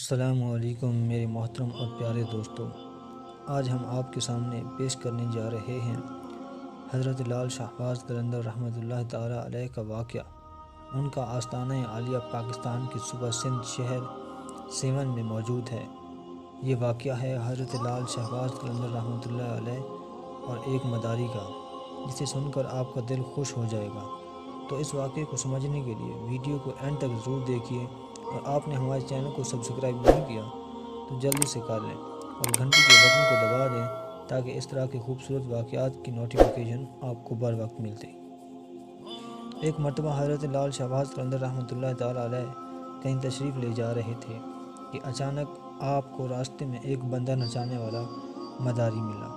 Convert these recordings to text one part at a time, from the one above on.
السلام علیکم میرے محترم اور پیارے دوستو، آج ہم آپ کے سامنے پیش کرنے جا رہے ہیں حضرت لال شہباز قلندر رحمۃ اللہ تعالیٰ علیہ کا واقعہ۔ ان کا آستانہ عالیہ پاکستان کے صوبہ سندھ شہر سیون میں موجود ہے۔ یہ واقعہ ہے حضرت لال شہباز قلندر رحمۃ اللہ علیہ اور ایک مداری کا، جسے سن کر آپ کا دل خوش ہو جائے گا۔ تو اس واقعے کو سمجھنے کے لیے ویڈیو کو اینڈ تک ضرور دیکھیے، اور آپ نے ہمارے چینل کو سبسکرائب نہیں کیا تو جلدی سے کر لیں اور گھنٹی کے بٹن کو دبا دیں تاکہ اس طرح کے خوبصورت واقعات کی نوٹیفیکیشن آپ کو بر وقت ملتے۔ ایک مرتبہ حضرت لال شہباز قلندر رحمۃ اللہ تعالیٰ علیہ کہیں تشریف لے جا رہے تھے کہ اچانک آپ کو راستے میں ایک بندر نچانے والا مداری ملا،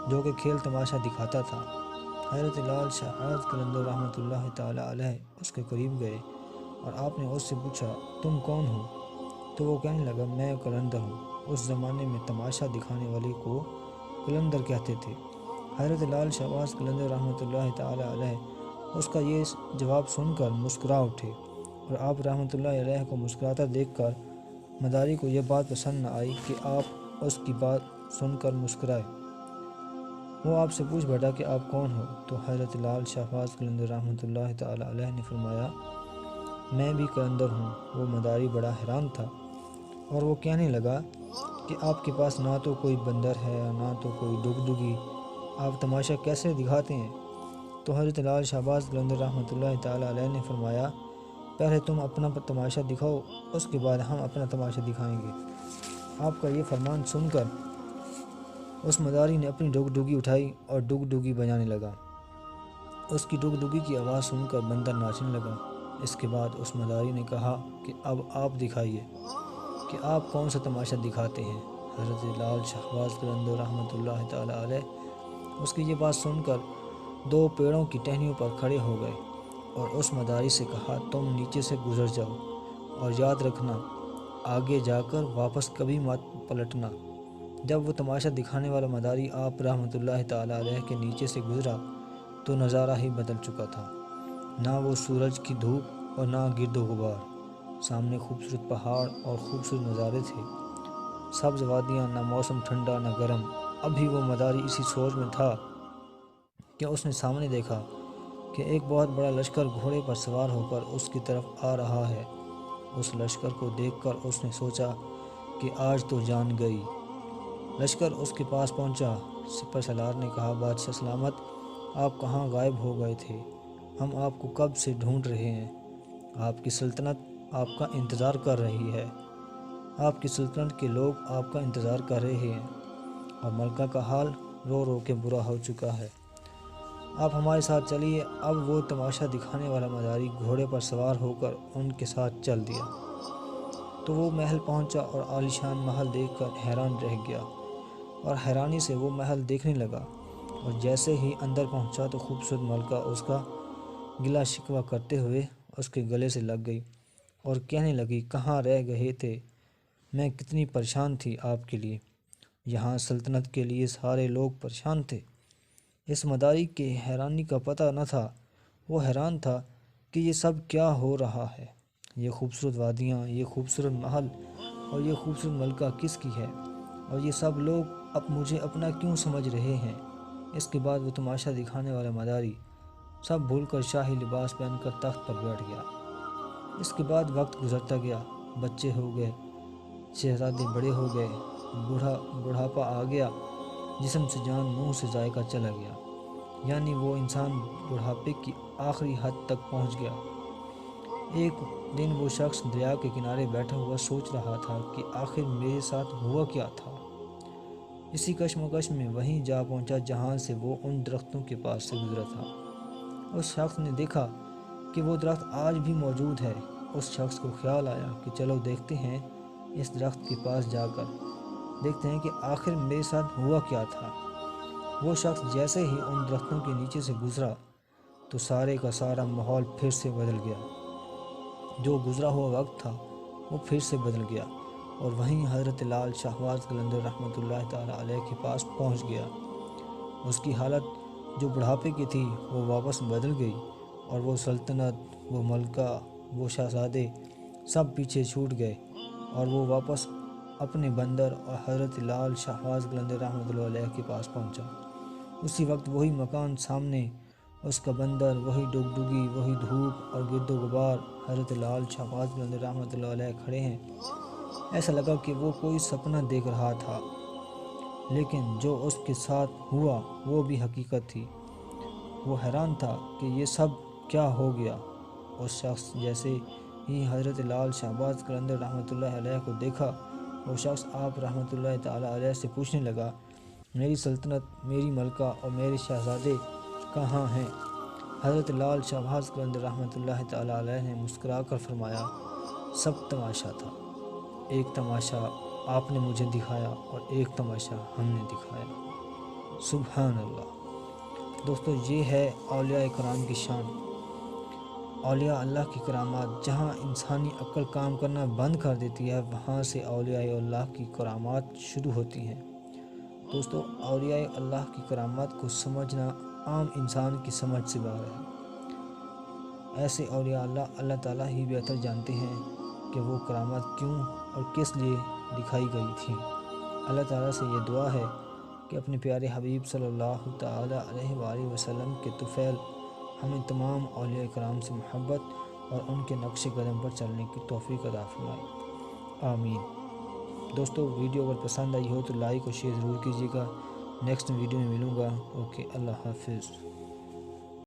جو کہ کھیل تماشا دکھاتا تھا۔ حضرت لال شہباز قلندر رحمۃ اللہ تعالیٰ علیہ اس کے قریب گئے اور آپ نے اس سے پوچھا، تم کون ہو؟ تو وہ کہنے لگا، میں قلندر ہوں۔ اس زمانے میں تماشا دکھانے والے کو قلندر کہتے تھے۔ حضرت لال شہباز قلندر رحمۃ اللہ تعالیٰ علیہ اس کا یہ جواب سن کر مسکرا اٹھے، اور آپ رحمۃ اللہ علیہ کو مسکراتا دیکھ کر مداری کو یہ بات پسند نہ آئی کہ آپ اس کی بات سن کر مسکرائے۔ وہ آپ سے پوچھ بیٹھا کہ آپ کون ہو؟ تو حضرت لال شہباز قلندر رحمۃ اللہ تعالیٰ علیہ نے فرمایا، میں بھی قلندر ہوں۔ وہ مداری بڑا حیران تھا اور وہ کہنے لگا کہ آپ کے پاس نہ تو کوئی بندر ہے نہ تو کوئی ڈگڈگی، آپ تماشا کیسے دکھاتے ہیں؟ تو حضرت لال شہباز قلندر رحمۃ اللہ تعالیٰ علیہ نے فرمایا، پہلے تم اپنا تماشا دکھاؤ، اس کے بعد ہم اپنا تماشا دکھائیں گے۔ آپ کا یہ فرمان سن کر اس مداری نے اپنی ڈگڈگی اٹھائی اور ڈگڈگی بجانے لگا۔ اس کی ڈگڈگی کی آواز سن کر بندر ناچنے لگا۔ اس کے بعد اس مداری نے کہا کہ اب آپ دکھائیے کہ آپ کون سا تماشا دکھاتے ہیں۔ حضرت لال شہباز قلندر رحمۃ اللہ تعالیٰ علیہ اس کی یہ بات سن کر دو پیڑوں کی ٹہنیوں پر کھڑے ہو گئے اور اس مداری سے کہا، تم نیچے سے گزر جاؤ اور یاد رکھنا، آگے جا کر واپس کبھی مت پلٹنا۔ جب وہ تماشا دکھانے والا مداری آپ رحمۃ اللہ تعالیٰ علیہ کے نیچے سے گزرا تو نظارہ ہی بدل چکا تھا۔ نہ وہ سورج کی دھوپ اور نہ گرد و غبار، سامنے خوبصورت پہاڑ اور خوبصورت نظارے تھے، سبز وادیاں، نہ موسم ٹھنڈا نہ گرم۔ ابھی وہ مداری اسی سوچ میں تھا کہ اس نے سامنے دیکھا کہ ایک بہت بڑا لشکر گھوڑے پر سوار ہو کر اس کی طرف آ رہا ہے۔ اس لشکر کو دیکھ کر اس نے سوچا کہ آج تو جان گئی۔ لشکر اس کے پاس پہنچا۔ سپہ سالار نے کہا، بادشاہ سلامت، آپ کہاں غائب ہو گئے تھے؟ ہم آپ کو کب سے ڈھونڈ رہے ہیں۔ آپ کی سلطنت آپ کا انتظار کر رہی ہے۔ آپ کی سلطنت کے لوگ آپ کا انتظار کر رہے ہیں، اور ملکہ کا حال رو رو کے برا ہو چکا ہے۔ آپ ہمارے ساتھ چلیے۔ اب وہ تماشا دکھانے والا مداری گھوڑے پر سوار ہو کر ان کے ساتھ چل دیا۔ تو وہ محل پہنچا اور عالیشان محل دیکھ کر حیران رہ گیا، اور حیرانی سے وہ محل دیکھنے لگا، اور جیسے ہی اندر پہنچا تو خوبصورت ملکہ اس کا گلہ شکوہ کرتے ہوئے اس کے گلے سے لگ گئی اور کہنے لگی، کہاں رہ گئے تھے؟ میں کتنی پریشان تھی آپ کے لیے۔ یہاں سلطنت کے لیے سارے لوگ پریشان تھے۔ اس مداری کے حیرانی کا پتہ نہ تھا۔ وہ حیران تھا کہ یہ سب کیا ہو رہا ہے۔ یہ خوبصورت وادیاں، یہ خوبصورت محل اور یہ خوبصورت ملکہ کس کی ہے، اور یہ سب لوگ اب مجھے اپنا کیوں سمجھ رہے ہیں؟ اس کے بعد وہ تماشا دکھانے والا مداری سب بھول کر شاہی لباس پہن کر تخت پر بیٹھ گیا۔ اس کے بعد وقت گزرتا گیا، بچے ہو گئے، شہزادے بڑے ہو گئے، بڑھاپا آ گیا، جسم سے جان منہ سے ذائقہ چلا گیا، یعنی وہ انسان بڑھاپے کی آخری حد تک پہنچ گیا۔ ایک دن وہ شخص دریا کے کنارے بیٹھا ہوا سوچ رہا تھا کہ آخر میرے ساتھ ہوا کیا تھا۔ اسی کشمکش میں وہیں جا پہنچا جہاں سے وہ ان درختوں کے پاس سے گزرا تھا۔ اس شخص نے دیکھا کہ وہ درخت آج بھی موجود ہے۔ اس شخص کو خیال آیا کہ چلو دیکھتے ہیں، اس درخت کے پاس جا کر دیکھتے ہیں کہ آخر میرے ساتھ ہوا کیا تھا۔ وہ شخص جیسے ہی ان درختوں کے نیچے سے گزرا تو سارے کا سارا ماحول پھر سے بدل گیا۔ جو گزرا ہوا وقت تھا وہ پھر سے بدل گیا، اور وہیں حضرت لال شہباز قلندر رحمۃ اللہ تعالیٰ علیہ کے پاس پہنچ گیا۔ اس کی حالت جو بڑھاپے کی تھی وہ واپس بدل گئی، اور وہ سلطنت، وہ ملکہ، وہ شہزادے سب پیچھے چھوٹ گئے، اور وہ واپس اپنے بندر اور حضرت لال شہباز قلندر رحمۃ اللہ علیہ کے پاس پہنچا۔ اسی وقت وہی مکان سامنے، اس کا بندر، وہی ڈگڈگی، وہی دھوپ اور گرد و غبار، حضرت لال شہباز قلندر رحمۃ اللہ علیہ کھڑے ہیں۔ ایسا لگا کہ وہ کوئی سپنا دیکھ رہا تھا، لیکن جو اس کے ساتھ ہوا وہ بھی حقیقت تھی۔ وہ حیران تھا کہ یہ سب کیا ہو گیا۔ اس شخص جیسے ہی حضرت لال شہباز قلندر رحمۃ اللہ علیہ کو دیکھا، وہ شخص آپ رحمۃ اللہ تعالیٰ علیہ سے پوچھنے لگا، میری سلطنت، میری ملکہ اور میرے شہزادے کہاں ہیں؟ حضرت لال شہباز قلندر رحمۃ اللہ تعالیٰ علیہ نے مسکرا کر فرمایا، سب تماشا تھا، ایک تماشا آپ نے مجھے دکھایا اور ایک تماشا ہم نے دکھایا۔ سبحان اللہ۔ دوستو، یہ ہے اولیاء کرام کی شان، اولیاء اللہ کی کرامات۔ جہاں انسانی عقل کام کرنا بند کر دیتی ہے، وہاں سے اولیاء اللہ کی کرامات شروع ہوتی ہیں۔ دوستو، اولیاء اللہ کی کرامات کو سمجھنا عام انسان کی سمجھ سے باہر ہے۔ ایسے اولیاء اللہ تعالیٰ ہی بہتر جانتے ہیں کہ وہ کرامات کیوں اور کس لیے دکھائی گئی تھیں۔ اللہ تعالیٰ سے یہ دعا ہے کہ اپنے پیارے حبیب صلی اللہ تعالیٰ علیہ وآلہ وسلم کے طفیل ہمیں تمام اولیاء کرام سے محبت اور ان کے نقش قدم پر چلنے کی توفیق عطا فرمائے، آمین۔ دوستو، ویڈیو اگر پسند آئی ہو تو لائک اور شیئر ضرور کیجیے گا۔ نیکسٹ ویڈیو میں ملوں گا۔ اوکے، اللہ حافظ۔